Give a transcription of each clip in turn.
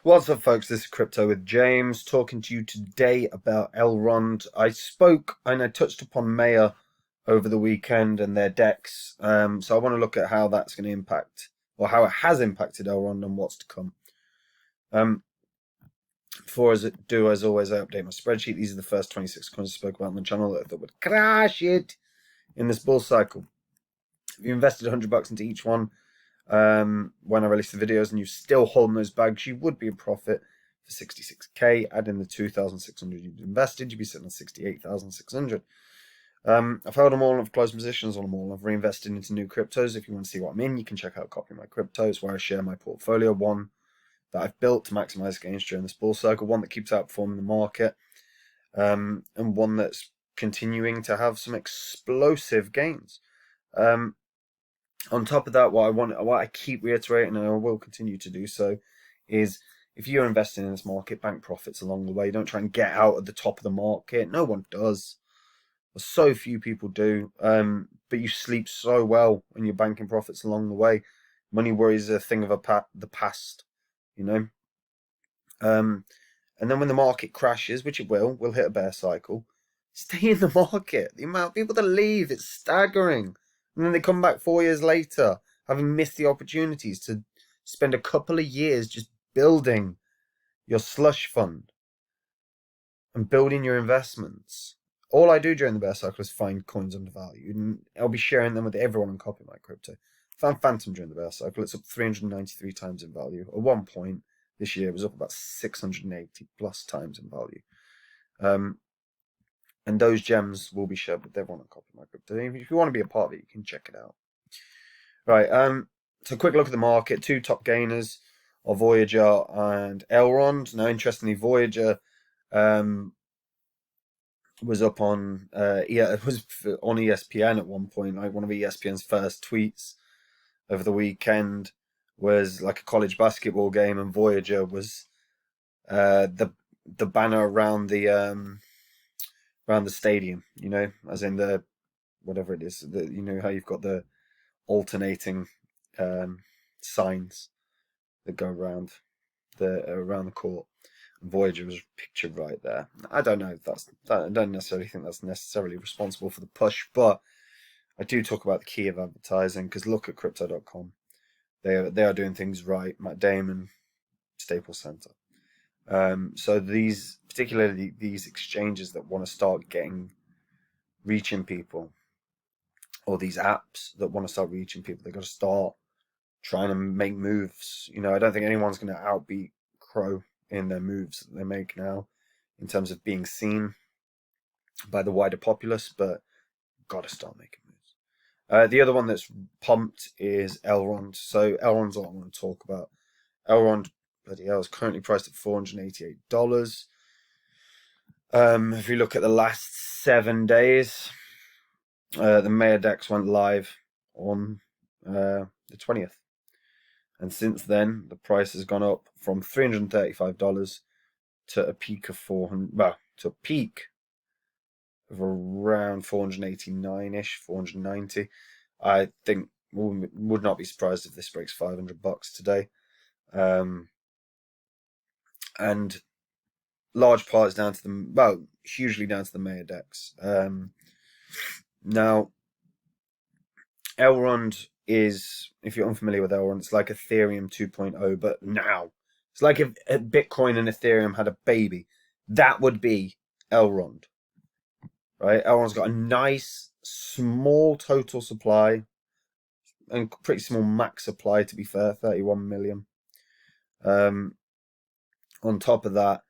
What's up, folks? This is Crypto with James, talking to you today about Elrond. I spoke and I touched upon Maya over the weekend and their decks. So I want to look at how that's going to impact, or how it has impacted Elrond and what's to come. Um, Before as always, I update my spreadsheet. These are the first 26 coins I spoke about on the channel that I thought would crash it in this bull cycle. If you invested $100 into each one, when I release the videos and you still holding those bags, you would be a profit for 66k. Add in the 2,600 you've invested, you'd be sitting at 68,600. I've held them all, I've closed positions on them all. I've reinvested into new cryptos. If you want to see what I'm in, you can check out Copy My Cryptos, where I share my portfolio. One that I've built to maximize gains during this bull cycle, one that keeps outperforming the market, and one that's continuing to have some explosive gains. On top of that, what I keep reiterating, and I will continue to do so, is if you're investing in this market, bank profits along the way. Don't try and get out at the top of the market. No one does. So few people do. But you sleep so well when you're banking profits along the way. Money worries are a thing of the past, you know. And then when the market crashes, which it will, we'll hit a bear cycle. Stay in the market. The amount of people that leave, it's staggering. And then they come back 4 years later, having missed the opportunities to spend a couple of years just building your slush fund and building your investments. All I do during the bear cycle is find coins undervalued, and I'll be sharing them with everyone on Copy My Crypto. Found Phantom during the bear cycle. It's up 393 times in value. At one point this year, it was up about 680 plus times in value. And those gems will be shared with everyone on Copy My Crypto. If you want to be a part of it, you can check it out. Right, so quick look at the market. Two top gainers are Voyager and Elrond. Now, interestingly, Voyager was up on it was on ESPN at one point. Like one of ESPN's first tweets over the weekend was like a college basketball game, and Voyager was the banner around the stadium, you know, as in the whatever it is, you know how you've got the alternating signs that go around the court. And Voyager was pictured right there. I don't know if I don't necessarily think that's necessarily responsible for the push, but I do talk about the key of advertising, because look at crypto.com. They are doing things right. Matt Damon, Staples Center. So particularly these exchanges that want to start reaching people, or these apps that want to start reaching people, they've got to start trying to make moves. You know, I don't think anyone's going to outbeat Crow in their moves that they make now in terms of being seen by the wider populace, but got to start making moves. The other one that's pumped is Elrond. So Elrond's what I want to talk about. Elrond, bloody hell, is currently priced at $488. If you look at the last 7 days, the Maya Dex went live on the 20th. And since then, the price has gone up from $335 to a peak of around 489-ish, 490. I think would not be surprised if this breaks $500 today. And large parts down to hugely down to the Maya Dex. Now, Elrond is, if you're unfamiliar with Elrond, it's like Ethereum 2.0, but now. It's like if Bitcoin and Ethereum had a baby. That would be Elrond. Right? Elrond's got a nice, small total supply, and pretty small max supply, to be fair, 31 million. On top of that,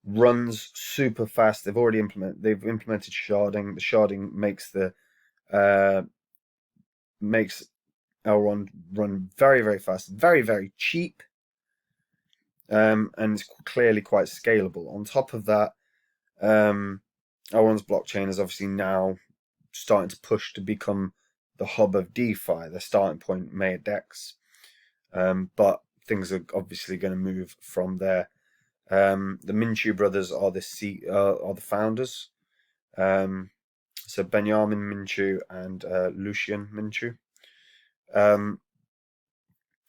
runs super fast. They've implemented sharding. The sharding makes Elrond run very, very fast, very, very cheap, and it's clearly quite scalable. On top of that, Elrond's blockchain is obviously now starting to push to become the hub of DeFi, the starting point Maya Dex, but things are obviously going to move from there. The Minshew brothers are the founders. So Benjamin Minshew and Lucian Minshew.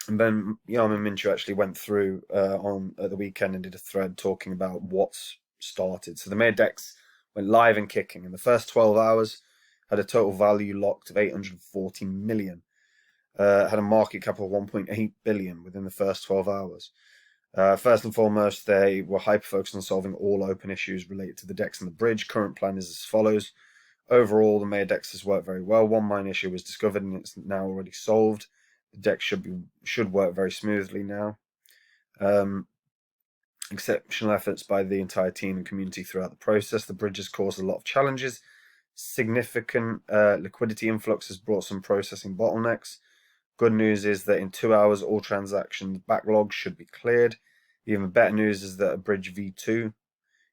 And then Yarman Minchu actually went through on at the weekend and did a thread talking about what's started. So the Maya DEX went live and kicking in the first 12 hours, had a total value locked of 840 million, had a market cap of 1.8 billion within the first 12 hours. First and foremost, they were hyper-focused on solving all open issues related to the DEX and the bridge. Current plan is as follows. Overall, the Maya DEX has worked very well. One mine issue was discovered and it's now already solved. The DEX should work very smoothly now. Exceptional efforts by the entire team and community throughout the process. The bridge has caused a lot of challenges. Significant liquidity influx has brought some processing bottlenecks. Good news is that in 2 hours, all transactions backlog should be cleared. Even better news is that a bridge V2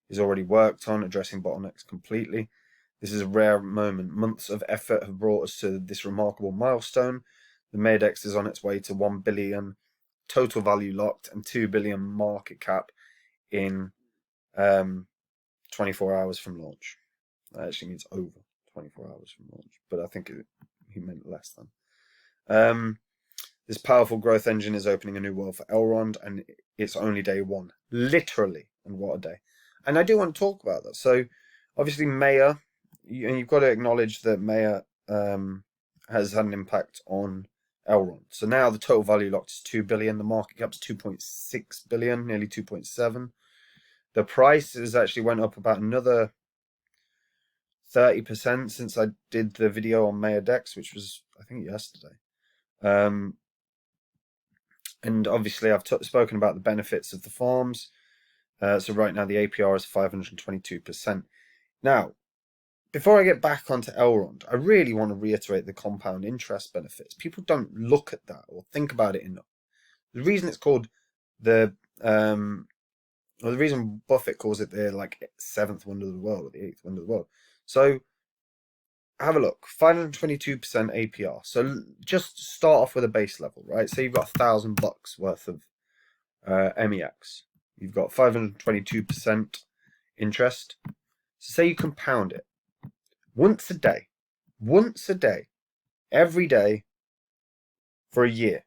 is already worked on, addressing bottlenecks completely. This is a rare moment. Months of effort have brought us to this remarkable milestone. The Maya DEX is on its way to 1 billion total value locked and 2 billion market cap in 24 hours from launch. That actually means over 24 hours from launch, but I think he meant less than. This powerful growth engine is opening a new world for Elrond, and it's only day one. Literally, and what a day. And I do want to talk about that. So, obviously, Maya, and you've got to acknowledge that Maya has had an impact on Elrond. So now the total value locked is 2 billion. The market cap's 2.6 billion, nearly 2.7. The price has actually went up about another 30% since I did the video on Maya DEX, which was, I think, yesterday. And obviously, I've spoken about the benefits of the farms. So right now, the APR is 522%. Now, before I get back onto Elrond, I really want to reiterate the compound interest benefits. People don't look at that or think about it enough. The reason it's called the reason Buffett calls it the like seventh wonder of the world or the eighth wonder of the world. So have a look, 522% APR. So just start off with a base level, right? So you've got $1,000 worth of MEX. You've got 522% interest. So say you compound it once a day, every day for a year.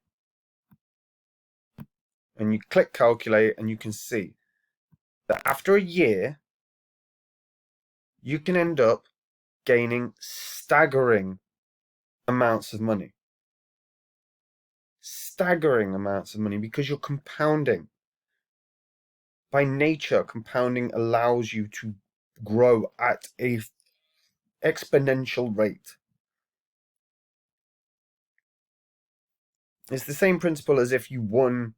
And you click calculate and you can see that after a year, you can end up gaining staggering amounts of money. Staggering amounts of money because you're compounding. By nature, compounding allows you to grow at a exponential rate. It's the same principle as if you won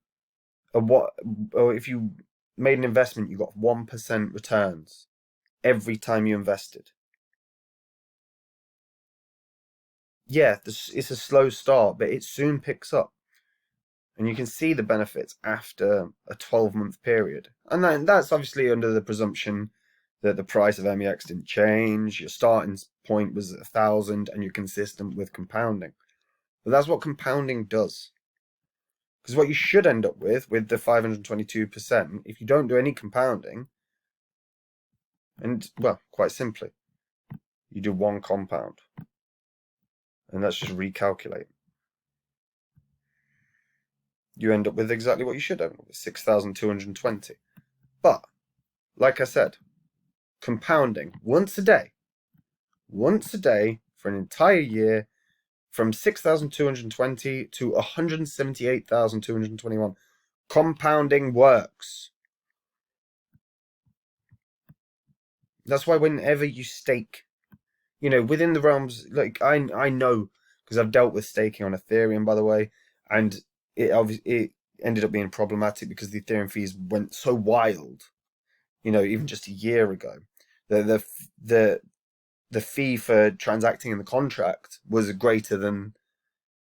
or if you made an investment, you got 1% returns every time you invested. Yeah, it's a slow start, but it soon picks up. And you can see the benefits after a 12-month period. And then that's obviously under the presumption that the price of MEX didn't change, your starting point was 1,000, and you're consistent with compounding. But that's what compounding does. Because what you should end up with the 522%, if you don't do any compounding, and, well, quite simply, you do one compound. And let's just recalculate. You end up with exactly what you should have, 6,220. But, like I said, compounding once a day for an entire year from 6,220 to 178,221. Compounding works. That's why whenever you stake, within the realms, like I know because I've dealt with staking on Ethereum, by the way, and it ended up being problematic because the Ethereum fees went so wild. Even just a year ago, the fee for transacting in the contract was greater than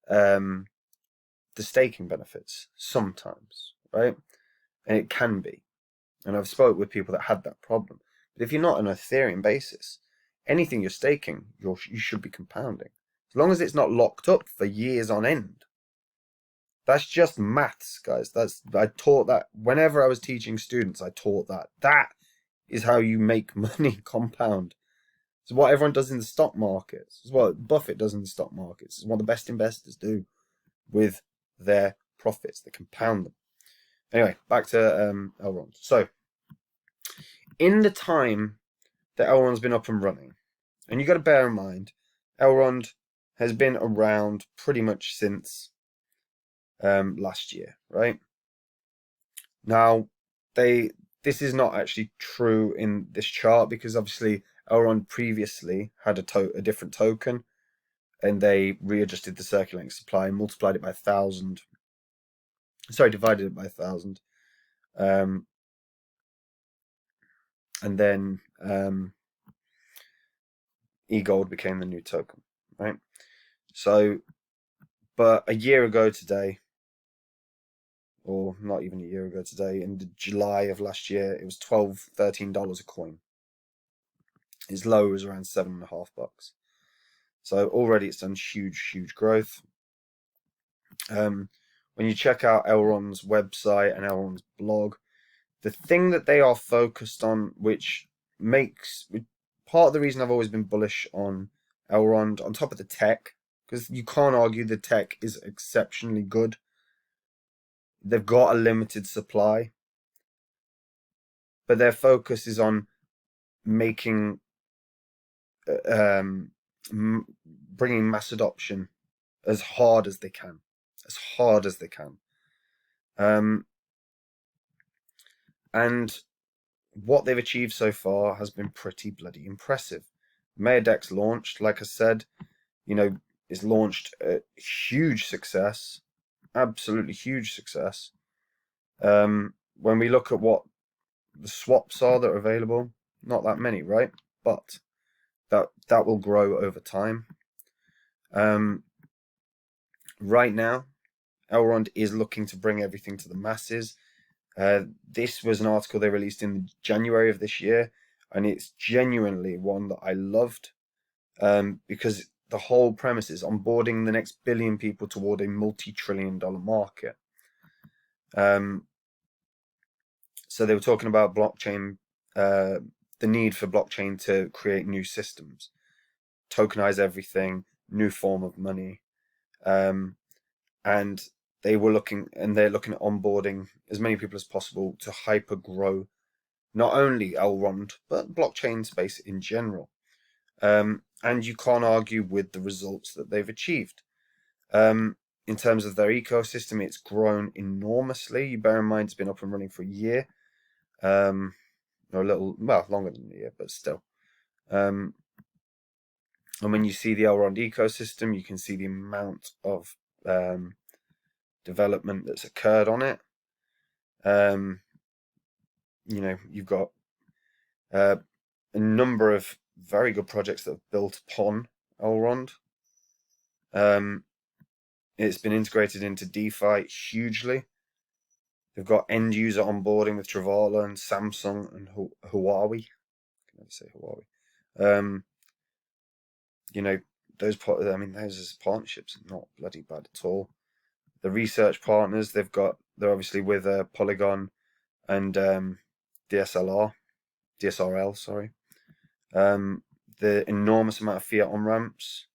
the staking benefits sometimes, right? And it can be. And I've spoke with people that had that problem. But if you're not on an Ethereum basis, anything you're staking, you should be compounding. As long as it's not locked up for years on end. That's just maths, guys. I taught that whenever I was teaching students. I taught that. That is how you make money compound. It's what everyone does in the stock markets. It's what Buffett does in the stock markets. It's what the best investors do with their profits. They compound them. Anyway, back to Elrond. So, in the time that Elrond's been up and running, and you got to bear in mind, Elrond has been around pretty much since last year, right? Now, this is not actually true in this chart because obviously Elrond previously had a different token, and they readjusted the circulating supply and multiplied it by 1,000. Sorry, divided it by 1,000. And then eGLD became the new token, right? So, but a year ago today, or not even a year ago today, in July of last year, it was $12, $13 a coin. Its low was around $7.50. So already it's done huge growth. When you check out Elrond's website and Elrond's blog, the thing that they are focused on, which makes part of the reason I've always been bullish on Elrond, on top of the tech, because you can't argue the tech is exceptionally good. They've got a limited supply, but their focus is on making, bringing mass adoption as hard as they can, and what they've achieved so far has been pretty bloody impressive. Mayordex launched, like I said, is launched a huge success, absolutely huge success. When we look at what the swaps are that are available, not that many, right? But that will grow over time. Right now, Elrond is looking to bring everything to the masses. This was an article they released in January of this year, and it's genuinely one that I loved, because the whole premise is onboarding the next billion people toward a multi-trillion-dollar market. So they were talking about blockchain, the need for blockchain to create new systems, tokenize everything, new form of money, and they're looking at onboarding as many people as possible to hyper grow not only Elrond but blockchain space in general. And you can't argue with the results that they've achieved. In terms of their ecosystem, it's grown enormously. You bear in mind it's been up and running for a year, or longer than a year, but still. And when you see the Elrond ecosystem, you can see the amount of development that's occurred on it. You've got a number of very good projects that have built upon Elrond. It's been integrated into DeFi hugely. They've got end user onboarding with Travala and Samsung and Huawei. I can never say Huawei. Those partnerships are not bloody bad at all. The research partners they're obviously with Polygon and DSRL, sorry. The enormous amount of fiat on ramps.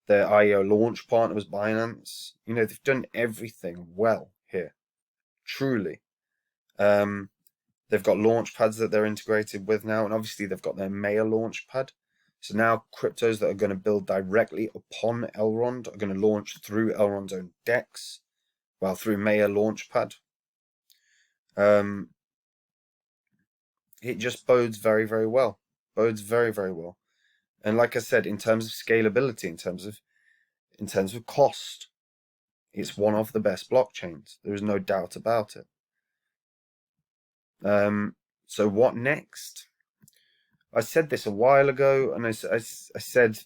Their IO launch partner was Binance. They've done everything well here, truly. They've got launch pads that they're integrated with now, and obviously they've got their Maya launch pad. So now cryptos that are going to build directly upon Elrond are going to launch through Elrond's own DEX, through Maya Launchpad. It just bodes very, very well. And like I said, in terms of scalability, in terms of cost, it's one of the best blockchains. There is no doubt about it. So what next? I said this a while ago, and I said,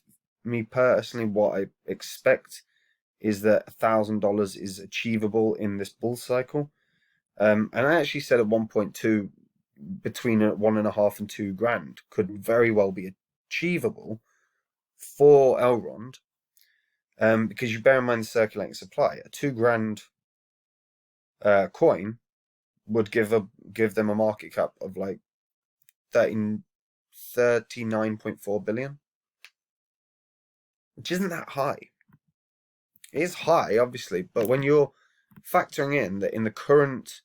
me personally, what I expect is that $1,000 is achievable in this bull cycle. And I actually said at 1.2, between $1.5 and $2,000 could very well be achievable for Elrond, because you bear in mind the circulating supply. A $2,000 coin would give them a market cap of like 39.4 billion, which isn't that high. It is high, obviously, but when you're factoring in that in the current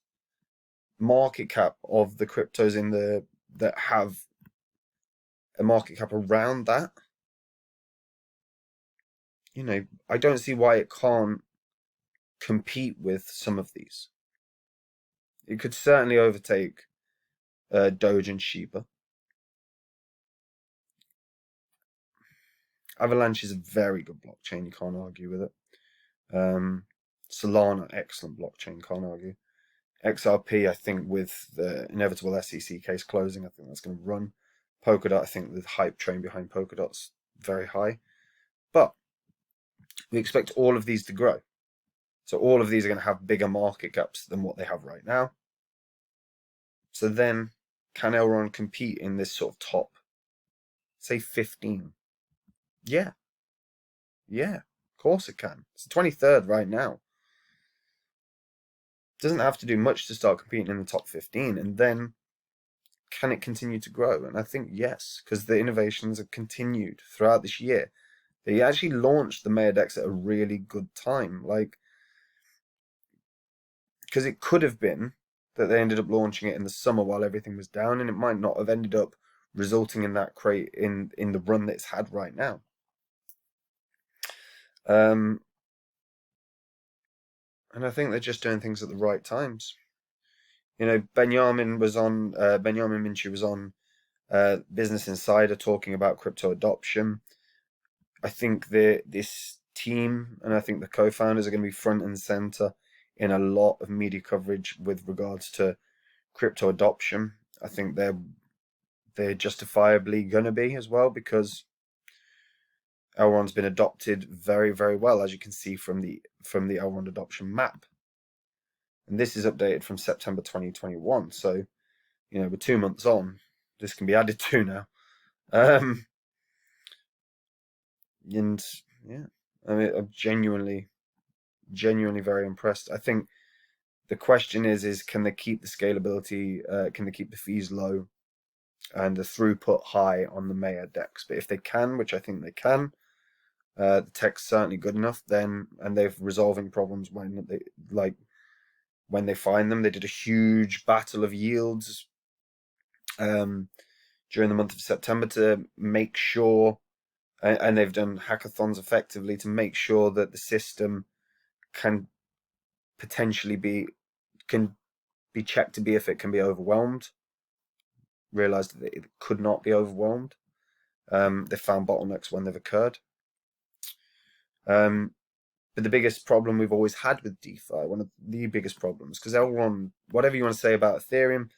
market cap of the cryptos that have a market cap around that, I don't see why it can't compete with some of these. It could certainly overtake Doge and Shiba. Avalanche is a very good blockchain. You can't argue with it. Solana, excellent blockchain. Can't argue. XRP, I think with the inevitable SEC case closing, I think that's going to run. Polkadot, I think the hype train behind Polkadot's very high. But we expect all of these to grow. So all of these are going to have bigger market caps than what they have right now. So then, can Elrond compete in this sort of top, say 15? Yeah. Yeah, of course it can. It's the 23rd right now. It doesn't have to do much to start competing in the top 15. And then, can it continue to grow? And I think yes, because the innovations have continued throughout this year. They actually launched the Mayadex at a really good time. Because it could have been that they ended up launching it in the summer while everything was down, and it might not have ended up resulting in that in the run that it's had right now. And I think they're just doing things at the right times. Benjamin Minchu was on Business Insider talking about crypto adoption. I think this team and I think the co-founders are going to be front and center in a lot of media coverage with regards to crypto adoption. I think they're justifiably going to be as well, because Elrond's been adopted very, very well, as you can see from the Elrond adoption map. And this is updated from September 2021. So, we're 2 months on. This can be added to now. And yeah, I mean, I'm genuinely very impressed. I think the question is can they keep the scalability? Can they keep the fees low and the throughput high on the Mayadex? But if they can, which I think they can, the tech's certainly good enough. And they're resolving problems when they find them. They did a huge battle of yields during the month of September to make sure, and they've done hackathons effectively to make sure that the system can potentially be checked to be if it can be overwhelmed. Realized that it could not be overwhelmed. They found bottlenecks when they've occurred. But the biggest problem we've always had with DeFi, one of the biggest problems, because Elrond, whatever you want to say about Ethereum,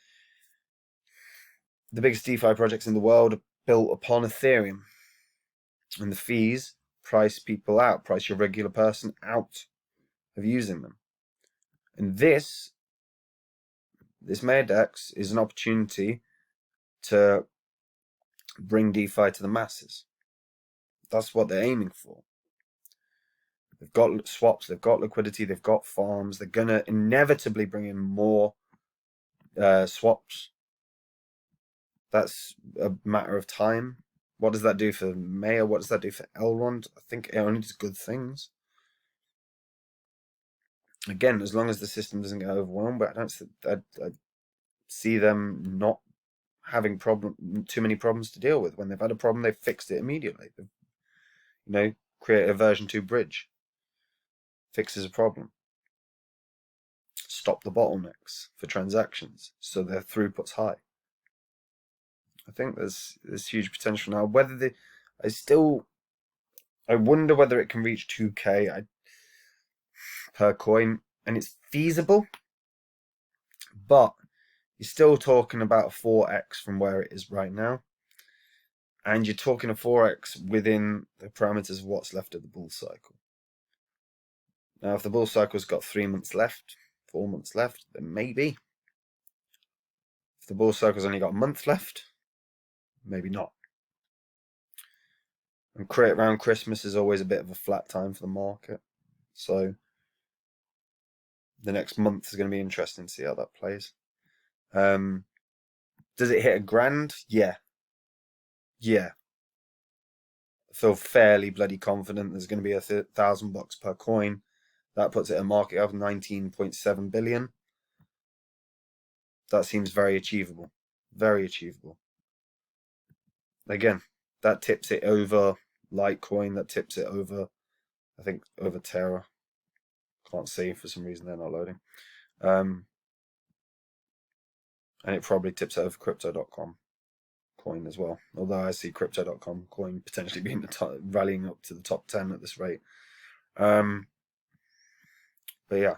the biggest DeFi projects in the world are built upon Ethereum. And the fees price people out, price your regular person out of using them. And this Mayadex is an opportunity to bring DeFi to the masses. That's what they're aiming for. They've got swaps, they've got liquidity, they've got farms. They're going to inevitably bring in more swaps. That's a matter of time. What does that do for Maya? What does that do for Elrond? I think it only does good things. Again, as long as the system doesn't get overwhelmed, but I see them not having too many problems to deal with. When they've had a problem, they've fixed it immediately. Create a version 2 bridge. Fixes a problem. Stop the bottlenecks for transactions so their throughput's high. I think there's huge potential now. I wonder whether it can reach 2K per coin, and it's feasible, but you're still talking about a 4x from where it is right now, and you're talking a 4x within the parameters of what's left of the bull cycle. Now, if the bull cycle's got 3 months left, 4 months left, then maybe. If the bull cycle's only got a month left, maybe not. And around Christmas is always a bit of a flat time for the market. So the next month is going to be interesting to see how that plays. Does it hit $1,000? Yeah. I feel fairly bloody confident there's going to be $1,000 per coin That puts it a market of 19.7 billion. That seems very achievable. Very achievable. Again, that tips it over Litecoin. That tips it over, I think, over Terra. Can't see for some reason they're not loading. And it probably tips it over Crypto.com coin as well. Although I see Crypto.com coin potentially being rallying up to the top 10 at this rate. But yeah,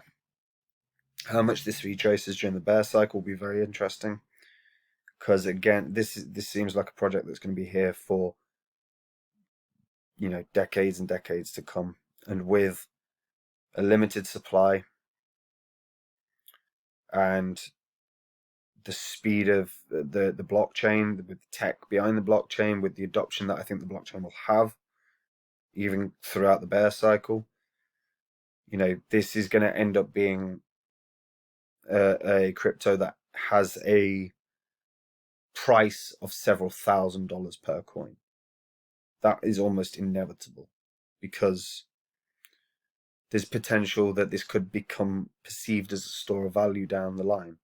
how much this retraces during the bear cycle will be very interesting. Because again, this seems like a project that's going to be here for, you know, decades and decades to come, and with a limited supply and the speed of the blockchain, with the tech behind the blockchain, with the adoption that I think the blockchain will have, even throughout the bear cycle, you know, this is going to end up being a crypto that has a price of several $1,000s per coin. That is almost inevitable, because there's potential that this could become perceived as a store of value down the line.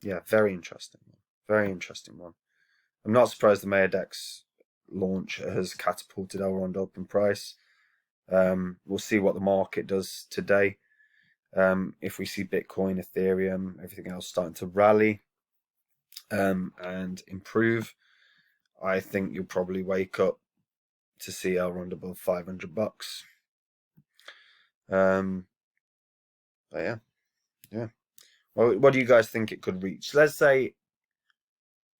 Yeah, very interesting. Very interesting one. I'm not surprised the Mayordex launch has catapulted Elrond up in price. We'll see what the market does today. If we see Bitcoin, Ethereum, everything else starting to rally and improve, I think you'll probably wake up to see Elrond above $500. But yeah. Well, what do you guys think it could reach? Let's say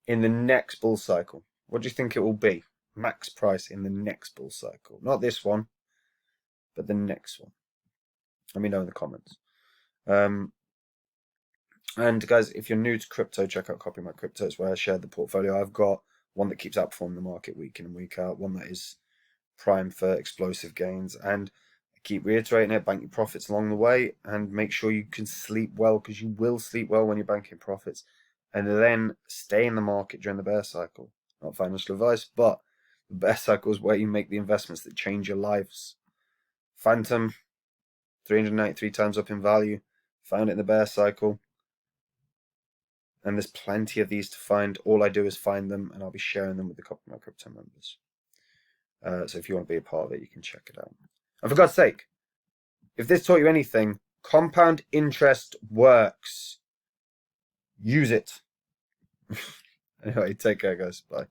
in the next bull cycle. What do you think it will be? Max price in the next bull cycle. Not this one, but the next one. Let me know in the comments. And guys, if you're new to crypto, check out Copy My Crypto. It's where I share the portfolio. I've got one that keeps outperforming the market week in and week out, one that is primed for explosive gains, and I keep reiterating it: bank your profits along the way and make sure you can sleep well, because you will sleep well when you're banking profits, and then stay in the market during the bear cycle. Not financial advice, but the bear cycle is where you make the investments that change your lives. Phantom, 393 times up in value, found it in the bear cycle. And there's plenty of these to find. All I do is find them, and I'll be sharing them with the Copy My Crypto members. So if you want to be a part of it, you can check it out. And for God's sake, if this taught you anything, compound interest works. Use it. Anyway, take care, guys. Bye.